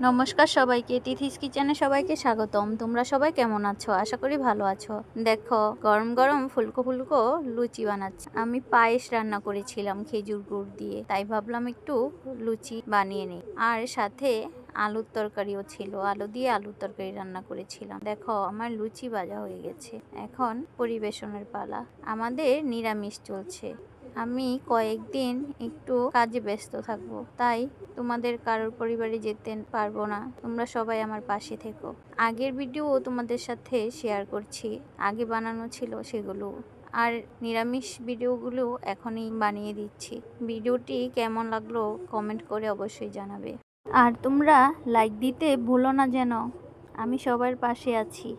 নমস্কার সবাইকে, তিথিস কিচেনে সবাইকে স্বাগতম। তোমরা সবাই কেমন আছো? আশা করি ভালো আছো। দেখো, গরম গরম ফুলকো ফুলকো লুচি বানাচ্ছি। আমি পায়েস রান্না করেছিলাম খেজুর গুড় দিয়ে, তাই ভাবলাম একটু লুচি বানিয়ে নিই। আর সাথে আলুর তরকারিও ছিল, আলু দিয়ে আলুর তরকারি রান্না করেছিলাম। দেখো, আমার লুচি ভাজা হয়ে গেছে। এখন পরিবেশনের পালা। আমাদের নিরামিষ চলছে। আমি কয়েকদিন একটু কাজে ব্যস্ত থাকবো, তাই তোমাদের কারোর পরিবারে যেতে পারবো না। তোমরা সবাই আমার পাশে থেকো। আগের ভিডিও তোমাদের সাথে শেয়ার করছি, আগে বানানো ছিল সেগুলো, আর নিরামিষ ভিডিওগুলো এখনই বানিয়ে দিচ্ছি। ভিডিওটি কেমন লাগলো কমেন্ট করে অবশ্যই জানাবে। আর তোমরা লাইক দিতে ভুলো না যেন। আমি সবার পাশে আছি।